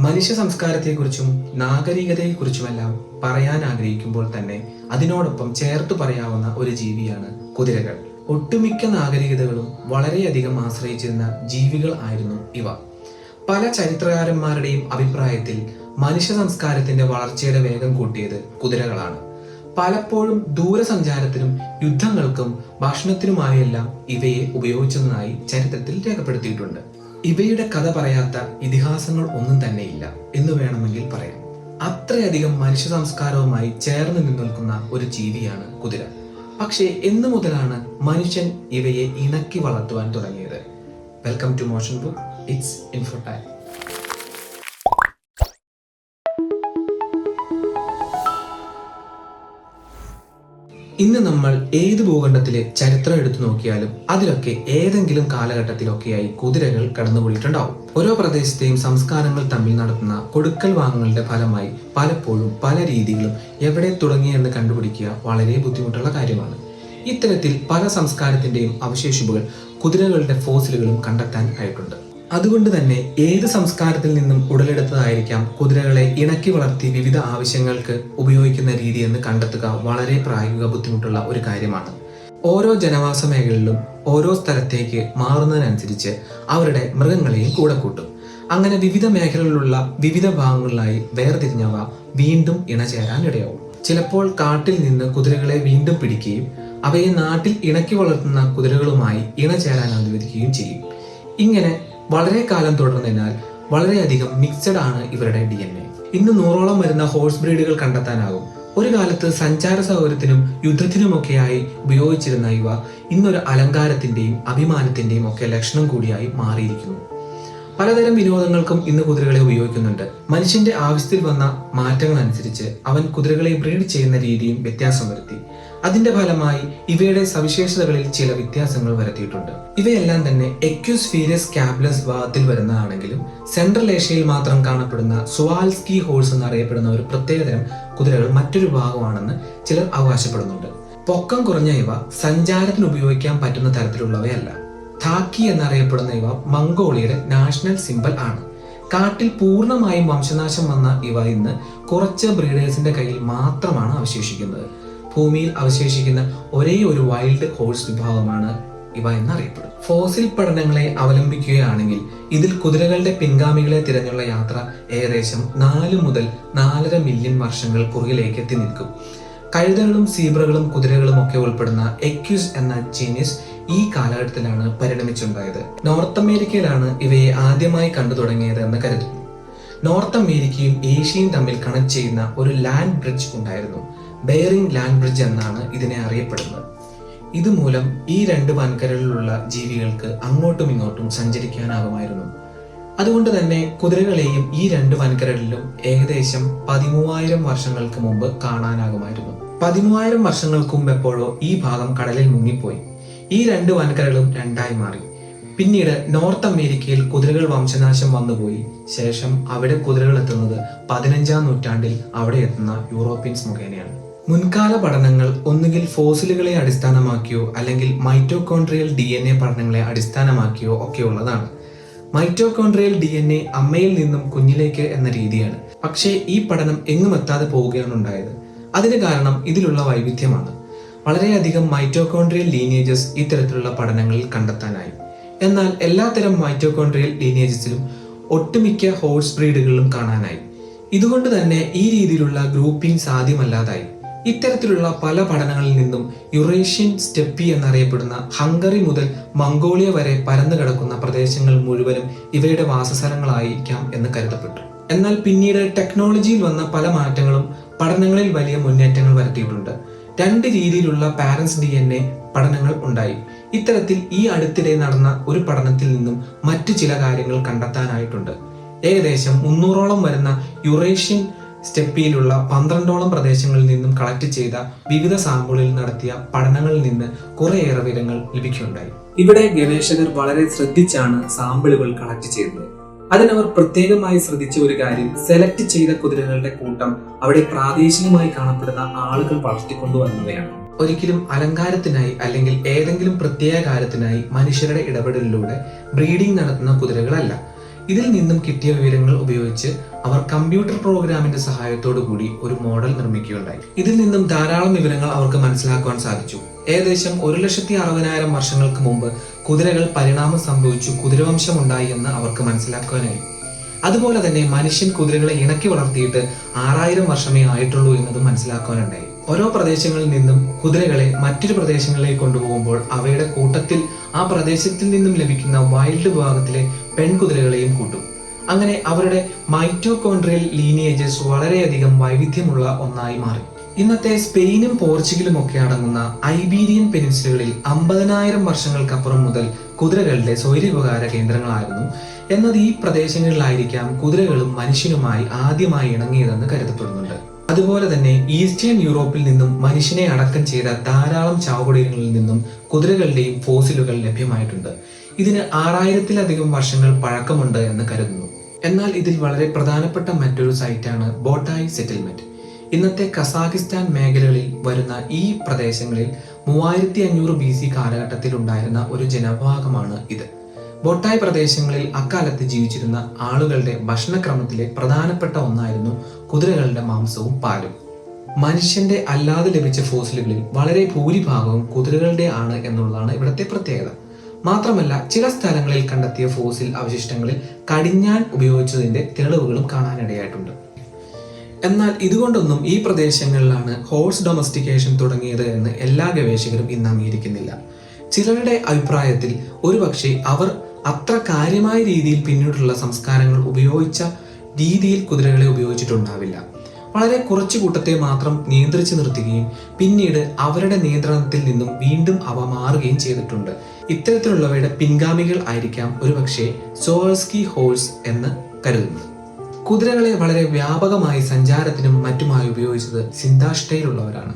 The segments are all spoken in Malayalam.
മനുഷ്യ സംസ്കാരത്തെക്കുറിച്ചും നാഗരികതയെക്കുറിച്ചുമെല്ലാം പറയാൻ ആഗ്രഹിക്കുമ്പോൾ തന്നെ അതിനോടൊപ്പം ചേർത്ത് പറയാവുന്ന ഒരു ജീവിയാണ് കുതിരകൾ. ഒട്ടുമിക്ക നാഗരികതകളും വളരെയധികം ആശ്രയിച്ചിരുന്ന ജീവികൾ ആയിരുന്നു ഇവ. പല ചരിത്രകാരന്മാരുടെയും അഭിപ്രായത്തിൽ മനുഷ്യ സംസ്കാരത്തിന്റെ വളർച്ചയുടെ വേഗം കൂട്ടിയത് കുതിരകളാണ്. പലപ്പോഴും ദൂരസഞ്ചാരത്തിനും യുദ്ധങ്ങൾക്കും ഭക്ഷണത്തിനുമായെല്ലാം ഇവയെ ഉപയോഗിച്ചതായി ചരിത്രത്തിൽ രേഖപ്പെടുത്തിയിട്ടുണ്ട്. ഇവയുടെ കഥ പറയാത്ത ഇതിഹാസങ്ങൾ ഒന്നും തന്നെയില്ല എന്ന് വേണമെങ്കിൽ പറയാം. അത്രയധികം മനുഷ്യ സംസ്കാരവുമായി ചേർന്ന് നിൽക്കുന്ന ഒരു ജീവിയാണ് കുതിര. പക്ഷേ എന്നു മുതലാണ് മനുഷ്യൻ ഇവയെ ഇണക്കി വളർത്തുവാൻ തുടങ്ങിയത്? Welcome to motion book. It's info time. ഇന്ന് നമ്മൾ ഏത് ഭൂഖണ്ഡത്തിലെ ചരിത്രം എടുത്തു നോക്കിയാലും അതിലൊക്കെ ഏതെങ്കിലും കാലഘട്ടത്തിലൊക്കെയായി കുതിരകൾ കടന്നുകൂടിയിട്ടുണ്ടാവും. ഓരോ പ്രദേശത്തെയും സംസ്കാരങ്ങൾ തമ്മിൽ നടത്തുന്ന കൊടുക്കൽ വാങ്ങലുടെ ഫലമായി പലപ്പോഴും പല രീതികളും എവിടെ തുടങ്ങിയെന്ന് കണ്ടുപിടിക്കുക വളരെ ബുദ്ധിമുട്ടുള്ള കാര്യമാണ്. ഇത്തരത്തിൽ പല സംസ്കാരത്തിന്റെയും അവശേഷിപ്പുകൾ കുതിരകളുടെ ഫോസിലുകളും കണ്ടെത്താൻ ആയിട്ടുണ്ട്. അതുകൊണ്ട് തന്നെ ഏത് സംസ്കാരത്തിൽ നിന്നും ഉടലെടുത്തതായിരിക്കാം കുതിരകളെ ഇണക്കി വളർത്തി വിവിധ ആവശ്യങ്ങൾക്ക് ഉപയോഗിക്കുന്ന രീതി എന്ന് കണ്ടെത്തുക വളരെ പ്രായോഗിക ബുദ്ധിമുട്ടുള്ള ഒരു കാര്യമാണ്. ഓരോ ജനവാസ മേഖലകളിലും ഓരോ സ്ഥലത്തേക്ക് മാറുന്നതിനനുസരിച്ച് അവരുടെ മൃഗങ്ങളെയും കൂടെ കൂട്ടും. അങ്ങനെ വിവിധ മേഖലകളിലുള്ള വിവിധ ഭാഗങ്ങളിലായി വേർതിരിഞ്ഞവ വീണ്ടും ഇണചേരാൻ ഇടയാവും. ചിലപ്പോൾ കാട്ടിൽ നിന്ന് കുതിരകളെ വീണ്ടും പിടിക്കുകയും അവയെ നാട്ടിൽ ഇണക്കി വളർത്തുന്ന കുതിരകളുമായി ഇണചേരാൻ അനുവദിക്കുകയും ചെയ്യും. ഇങ്ങനെ വളരെ കാലം തുടർന്നതിനാൽ വളരെയധികം മിക്സഡ് ആണ് ഇവരുടെ DNA. ഇന്ന് 100ഓളം വരുന്ന ഹോഴ്സ് ബ്രീഡുകൾ കണ്ടെത്താനാകും. ഒരു കാലത്ത് സഞ്ചാര സൗകര്യത്തിനും യുദ്ധത്തിനുമൊക്കെയായി ഉപയോഗിച്ചിരുന്ന ഇവ ഇന്നൊരു അലങ്കാരത്തിന്റെയും അഭിമാനത്തിന്റെയും ഒക്കെ ലക്ഷണം കൂടിയായി മാറിയിരിക്കുന്നു. പലതരം വിനോദങ്ങൾക്കും ഇന്ന് കുതിരകളെ ഉപയോഗിക്കുന്നുണ്ട്. മനുഷ്യന്റെ ആവശ്യത്തിൽ വന്ന മാറ്റങ്ങൾ അനുസരിച്ച് അവൻ കുതിരകളെ ബ്രീഡ് ചെയ്യുന്ന രീതിയും വ്യത്യാസം വരുത്തി. അതിന്റെ ഫലമായി ഇവയുടെ സവിശേഷതകളിൽ ചില വ്യത്യാസങ്ങൾ വരുത്തിയിട്ടുണ്ട്. ഇവയെല്ലാം തന്നെ എക്യുസ്ഫീരിയസ് കാബ്ലസ് വിഭാഗത്തിൽ വരുന്നതാണെങ്കിലും സെൻട്രൽ ഏഷ്യയിൽ മാത്രം കാണപ്പെടുന്ന സുവാൽസ്കി ഹോഴ്സ് എന്നറിയപ്പെടുന്ന ഒരു പ്രത്യേകതരം കുതിരകൾ മറ്റൊരു ഭാഗമാണെന്ന് ചിലർ അവകാശപ്പെടുന്നുണ്ട്. പൊക്കം കുറഞ്ഞ ഇവ സഞ്ചാരത്തിന് ഉപയോഗിക്കാൻ പറ്റുന്ന തരത്തിലുള്ളവയല്ല. ധാക്കി എന്നറിയപ്പെടുന്ന ഇവ മംഗോളിയയുടെ നാഷണൽ സിംബൽ ആണ്. കാട്ടിൽ പൂർണ്ണമായും വംശനാശം വന്ന ഇവ ഇന്ന് കുറച്ച് ബ്രീഡേഴ്സിന്റെ കയ്യിൽ മാത്രമാണ് അവശേഷിക്കുന്നത്. ഭൂമിയിൽ അവശേഷിക്കുന്ന ഒരേ ഒരു വൈൽഡ് ഹോഴ്സ് വിഭാഗമാണ് ഇവ എന്നറിയപ്പെടും. ഫോസിൽ പഠനങ്ങളെ അവലംബിക്കുകയാണെങ്കിൽ ഇതിൽ കുതിരകളുടെ പിൻഗാമികളെ തിരഞ്ഞുള്ള യാത്ര ഏകദേശം 4 മുതൽ 4.5 മില്യൺ വർഷങ്ങൾ പുറകിലേക്ക് എത്തി നിൽക്കും. കഴുതകളും സീബ്രകളും കുതിരകളും ഒക്കെ ഉൾപ്പെടുന്ന എക്യുസ് എന്ന ജീനസ് ഈ കാലഘട്ടത്തിലാണ് പരിണമിച്ചുണ്ടായത്. നോർത്ത് അമേരിക്കയിലാണ് ഇവയെ ആദ്യമായി കണ്ടു തുടങ്ങിയത് എന്ന് കരുതുന്നു. നോർത്ത് അമേരിക്കയും ഏഷ്യയും തമ്മിൽ കണക്ട് ചെയ്യുന്ന ഒരു ലാൻഡ് ബ്രിഡ്ജ് ഉണ്ടായിരുന്നു. ബെയറിംഗ് ലാൻഡ് ബ്രിഡ്ജ് എന്നാണ് ഇതിനെ അറിയപ്പെടുന്നത്. ഇതുമൂലം ഈ 2 വൻകരകളിലുള്ള ജീവികൾക്ക് അങ്ങോട്ടും ഇങ്ങോട്ടും സഞ്ചരിക്കാനാകുമായിരുന്നു. അതുകൊണ്ട് തന്നെ കുതിരകളെയും ഈ 2 വൻകരകളിലും ഏകദേശം 13,000 വർഷങ്ങൾക്ക് മുമ്പ് കാണാനാകുമായിരുന്നു. 13,000 വർഷങ്ങൾക്ക് മുമ്പ് എപ്പോഴോ ഈ ഭാഗം കടലിൽ മുങ്ങിപ്പോയി. ഈ 2 വൻകരകളും രണ്ടായി മാറി. പിന്നീട് നോർത്ത് അമേരിക്കയിൽ കുതിരകൾ വംശനാശം വന്നുപോയി. ശേഷം അവിടെ കുതിരകൾ എത്തുന്നത് 15-ാം നൂറ്റാണ്ടിൽ അവിടെ എത്തുന്ന യൂറോപ്യൻസ് മുഖേനയാണ്. മുൻകാല പഠനങ്ങൾ ഒന്നുകിൽ ഫോസിലുകളെ അടിസ്ഥാനമാക്കിയോ അല്ലെങ്കിൽ മൈറ്റോകോൺഡ്രിയൽ DNA പഠനങ്ങളെ അടിസ്ഥാനമാക്കിയോ ഒക്കെ ഉള്ളതാണ്. മൈറ്റോകോൺഡ്രിയൽ DNA അമ്മയിൽ നിന്നും കുഞ്ഞിലേക്ക് എന്ന രീതിയാണ്. പക്ഷേ ഈ പഠനം എങ്ങും എത്താതെ പോവുകയാണ് ഉണ്ടായത്. അതിന് കാരണം ഇതിലുള്ള വൈവിധ്യമാണ്. വളരെയധികം മൈറ്റോകോൺഡ്രിയൽ ലീനിയേജസ് ഇത്തരത്തിലുള്ള പഠനങ്ങളിൽ കണ്ടെത്താനായി. എന്നാൽ എല്ലാത്തരം മൈറ്റോകോൺഡ്രിയൽ ലീനിയേജസിലും ഒട്ടുമിക്ക ഹോഴ്സ് ബ്രീഡുകളിലും കാണാനായി. ഇതുകൊണ്ട് തന്നെ ഈ രീതിയിലുള്ള ഗ്രൂപ്പിംഗ് സാധ്യമല്ലാതായി. ഇത്തരത്തിലുള്ള പല പഠനങ്ങളിൽ നിന്നും യുറേഷ്യൻ സ്റ്റെപ്പി എന്നറിയപ്പെടുന്ന ഹംഗറി മുതൽ മംഗോളിയ വരെ പരന്നു കിടക്കുന്ന പ്രദേശങ്ങൾ മുഴുവനും ഇവയുടെ വാസസ്ഥലങ്ങളായിരിക്കാം എന്ന് കരുതപ്പെട്ടു. എന്നാൽ പിന്നീട് ടെക്നോളജിയിൽ വന്ന പല മാറ്റങ്ങളും പഠനങ്ങളിൽ വലിയ മുന്നേറ്റങ്ങൾ വരുത്തിയിട്ടുണ്ട്. 2 രീതിയിലുള്ള പാരന്റ്സ് DNA പഠനങ്ങൾ ഉണ്ടായി. ഇത്തരത്തിൽ ഈ അടുത്തിടെ നടന്ന ഒരു പഠനത്തിൽ നിന്നും മറ്റു ചില കാര്യങ്ങൾ കണ്ടെത്താനായിട്ടുണ്ട്. ഏകദേശം 300ഓളം വരുന്ന യുറേഷ്യൻ സ്റ്റെപ്പിയിലുള്ള 12ഓളം പ്രദേശങ്ങളിൽ നിന്നും കളക്ട് ചെയ്ത വിവിധ സാമ്പിളുകളിൽ നടത്തിയ പഠനങ്ങളിൽ നിന്ന് കുറേയേറെ വിവരങ്ങൾ ലഭിക്കുകയുണ്ടായി. ഇവിടെ ഗവേഷകർ വളരെ ശ്രദ്ധിച്ചാണ് സാമ്പിളുകൾ കളക്ട് ചെയ്തത്. അതിനവർ പ്രത്യേകമായി ശ്രദ്ധിച്ച ഒരു കാര്യം, സെലക്ട് ചെയ്ത കുതിരകളുടെ കൂട്ടം അവിടെ പ്രാദേശികമായി കാണപ്പെടുന്ന ആളുകൾ വളർത്തിക്കൊണ്ടുവന്നവയാണ്. ഒരിക്കലും അലങ്കാരത്തിനായി അല്ലെങ്കിൽ ഏതെങ്കിലും പ്രത്യേക കാര്യത്തിനായി മനുഷ്യരുടെ ഇടപെടലിലൂടെ ബ്രീഡിംഗ് നടത്തുന്ന കുതിരകളല്ല. ഇതിൽ നിന്നും കിട്ടിയ വിവരങ്ങൾ ഉപയോഗിച്ച് അവർ കമ്പ്യൂട്ടർ പ്രോഗ്രാമിന്റെ സഹായത്തോടു കൂടി ഒരു മോഡൽ നിർമ്മിക്കുകയുണ്ടായി. ഇതിൽ നിന്നും ധാരാളം വിവരങ്ങൾ അവർക്ക് മനസ്സിലാക്കുവാൻ സാധിച്ചു. ഏകദേശം 1,60,000 വർഷങ്ങൾക്ക് മുമ്പ് കുതിരകൾ പരിണാമം സംഭവിച്ചു കുതിരവംശം ഉണ്ടായി എന്ന് അവർക്ക് മനസ്സിലാക്കുവാനായി. അതുപോലെ തന്നെ മനുഷ്യൻ കുതിരകളെ ഇണക്കി വളർത്തിയിട്ട് 6,000 വർഷമേ ആയിട്ടുള്ളൂ എന്നതും മനസ്സിലാക്കുവാനുണ്ടായി. ഓരോ പ്രദേശങ്ങളിൽ നിന്നും കുതിരകളെ മറ്റൊരു പ്രദേശങ്ങളിലേക്ക് കൊണ്ടുപോകുമ്പോൾ അവയുടെ കൂട്ടത്തിൽ ആ പ്രദേശത്തിൽ നിന്നും ലഭിക്കുന്ന വൈൽഡ് വിഭാഗത്തിലെ പെൺകുതിരകളെയും കൂട്ടും. അങ്ങനെ അവരുടെ മൈറ്റോകോൺഡ്രിയൽ ലീനിയേജസ് വളരെയധികം വൈവിധ്യമുള്ള ഒന്നായി മാറി. ഇന്നത്തെ സ്പെയിനും പോർച്ചുഗലും ഒക്കെ അടങ്ങുന്ന ഐബീരിയൻ പെനിൻസുലകളിൽ 50,000 വർഷങ്ങൾക്കപ്പുറം മുതൽ കുതിരകളുടെ സ്വൈരവിഹാര കേന്ദ്രങ്ങളായിരുന്നു എന്നത് ഈ പ്രദേശങ്ങളിലായിരിക്കാം കുതിരകളും മനുഷ്യനുമായി ആദ്യമായി ഇണങ്ങിയതെന്ന് കരുതപ്പെടുന്നുണ്ട്. അതുപോലെ തന്നെ ഈസ്റ്റേൺ യൂറോപ്പിൽ നിന്നും മനുഷ്യനെ അടക്കം ചെയ്ത ധാരാളം ചാവുകുടീരങ്ങളിൽ നിന്നും കുതിരകളുടെയും ഫോസിലുകൾ ലഭ്യമായിട്ടുണ്ട്. ഇതിന് 6,000-ലധികം വർഷങ്ങൾ പഴക്കമുണ്ട് എന്ന് കരുതുന്നു. എന്നാൽ ഇതിൽ വളരെ പ്രധാനപ്പെട്ട മറ്റൊരു സൈറ്റാണ് ബോട്ടായ് സെറ്റിൽമെന്റ്. ഇന്നത്തെ കസാഖിസ്ഥാൻ മേഖലകളിൽ വരുന്ന ഈ പ്രദേശങ്ങളിൽ 3500 BC കാലഘട്ടത്തിൽ ഉണ്ടായിരുന്ന ഒരു ജനവിഭാഗമാണ് ഇത്. ബോട്ടായ് പ്രദേശങ്ങളിൽ അക്കാലത്ത് ജീവിച്ചിരുന്ന ആളുകളുടെ ഭക്ഷണക്രമത്തിലെ പ്രധാനപ്പെട്ട ഒന്നായിരുന്നു കുതിരകളുടെ മാംസവും പാലും. മനുഷ്യന്റെ അല്ലാതെ ലഭിച്ച ഫോസിലുകളിൽ വളരെ ഭൂരിഭാഗവും കുതിരകളുടെ ആണ് എന്നുള്ളതാണ് ഇവിടുത്തെ പ്രത്യേകത. മാത്രമല്ല ചില സ്ഥലങ്ങളിൽ കണ്ടെത്തിയ ഫോസിൽ അവശിഷ്ടങ്ങളിൽ കടിഞ്ഞാൻ ഉപയോഗിച്ചതിന്റെ തെളിവുകളും കാണാനിടയായിട്ടുണ്ട്. എന്നാൽ ഇതുകൊണ്ടൊന്നും ഈ പ്രദേശങ്ങളിലാണ് ഹോഴ്സ് ഡൊമസ്റ്റിക്കേഷൻ തുടങ്ങിയത് എന്ന് എല്ലാ ഗവേഷകരും ഇന്ന് അംഗീകരിക്കുന്നില്ല. ചിലരുടെ അഭിപ്രായത്തിൽ ഒരുപക്ഷെ അവർ അത്ര കാര്യമായ രീതിയിൽ പിന്നീടുള്ള സംസ്കാരങ്ങൾ ഉപയോഗിച്ച രീതിയിൽ കുതിരകളെ ഉപയോഗിച്ചിട്ടുണ്ടാവില്ല. വളരെ കുറച്ചു കൂട്ടത്തെ മാത്രം നിയന്ത്രിച്ചു നിർത്തുകയും പിന്നീട് അവരുടെ നിയന്ത്രണത്തിൽ നിന്നും വീണ്ടും അവ മാറുകയും ചെയ്തിട്ടുണ്ട്. ഇത്തരത്തിലുള്ളവയുടെ പിൻഗാമികൾ ആയിരിക്കാം ഒരുപക്ഷെ സോൾസ്കി ഹോഴ്സ് എന്ന് കരുതുന്നത്. കുതിരകളെ വളരെ വ്യാപകമായി സഞ്ചാരത്തിനും മറ്റുമായി ഉപയോഗിച്ചത് സിന്ധാഷ്ടയിലുള്ളവരാണ്.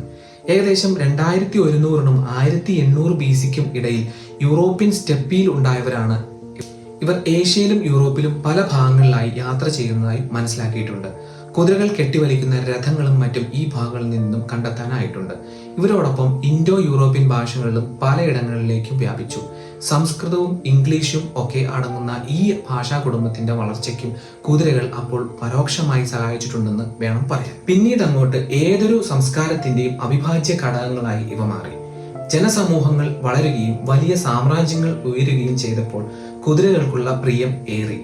ഏകദേശം 2100-നും 1800 BC-ക്കും ഇടയിൽ യൂറോപ്യൻ സ്റ്റെപ്പിയിൽ ഉണ്ടായവരാണ് ഇവർ. ഏഷ്യയിലും യൂറോപ്പിലും പല ഭാഗങ്ങളിലായി യാത്ര ചെയ്യുന്നതായി മനസ്സിലാക്കിയിട്ടുണ്ട്. കുതിരകൾ കെട്ടിവലിക്കുന്ന രഥങ്ങളും മറ്റും ഈ ഭാഗങ്ങളിൽ നിന്നും കണ്ടെത്താനായിട്ടുണ്ട്. ഇവരോടൊപ്പം ഇൻഡോ യൂറോപ്യൻ ഭാഷകളിലും പലയിടങ്ങളിലേക്കും വ്യാപിച്ചു. സംസ്കൃതവും ഇംഗ്ലീഷും ഒക്കെ അടങ്ങുന്ന ഈ ഭാഷാ കുടുംബത്തിന്റെ വളർച്ചയ്ക്കും കുതിരകൾ അപ്പോൾ പരോക്ഷമായി സഹായിച്ചിട്ടുണ്ടെന്ന് വേണം പറയാൻ. പിന്നീട് അങ്ങോട്ട് ഏതൊരു സംസ്കാരത്തിന്റെയും അവിഭാജ്യ ഘടകങ്ങളായി ഇവ മാറി. ജനസമൂഹങ്ങൾ വളരുകയും വലിയ സാമ്രാജ്യങ്ങൾ ഉയരുകയും ചെയ്തപ്പോൾ കുതിരകൾക്കുള്ള പ്രിയം ഏറി.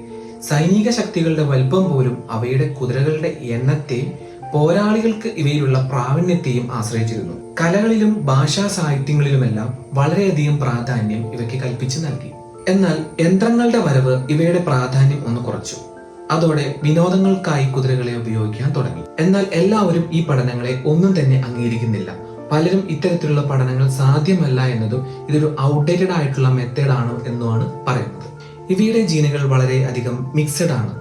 സൈനിക ശക്തികളുടെ വലിപ്പം പോലും അവയുടെ കുതിരകളുടെ എണ്ണത്തെയും പോരാളികൾക്ക് ഇവയിലുള്ള പ്രാവീണ്യത്തെയും ആശ്രയിച്ചിരുന്നു. കലകളിലും ഭാഷാ സാഹിത്യങ്ങളിലുമെല്ലാം വളരെയധികം പ്രാധാന്യം ഇവയ്ക്ക് കൽപ്പിച്ചു നൽകി. എന്നാൽ യന്ത്രങ്ങളുടെ വരവ് ഇവയുടെ പ്രാധാന്യം ഒന്ന് കുറച്ചു. അതോടെ വിനോദങ്ങൾക്കായി കുതിരകളെ ഉപയോഗിക്കാൻ തുടങ്ങി. എന്നാൽ എല്ലാവരും ഈ പഠനങ്ങളെ ഒന്നും തന്നെ അംഗീകരിക്കുന്നില്ല. പലരും ഇത്തരത്തിലുള്ള പഠനങ്ങൾ സാധ്യമല്ല എന്നതും ഇതൊരു ഔട്ട്ഡേറ്റഡ് ആയിട്ടുള്ള മെത്തേഡ് ആണ് എന്നുമാണ് പറയുന്നത്. ഇവയുടെ ജീനുകൾ വളരെ അധികം മിക്സഡ് ആണ്.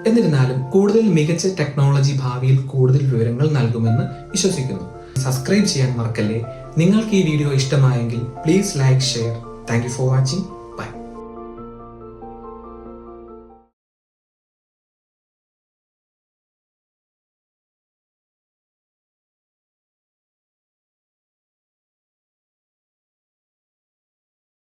എന്നിരുന്നാലും കൂടുതൽ മികച്ച ടെക്നോളജി ഭാവിയിൽ കൂടുതൽ വിവരങ്ങൾ നൽകുമെന്ന് വിശ്വസിക്കുന്നു. സബ്സ്ക്രൈബ് ചെയ്യാൻ മറക്കല്ലേ. നിങ്ങൾക്ക് ഈ വീഡിയോ ഇഷ്ടമായെങ്കിൽ please like, share. Thank you for watching.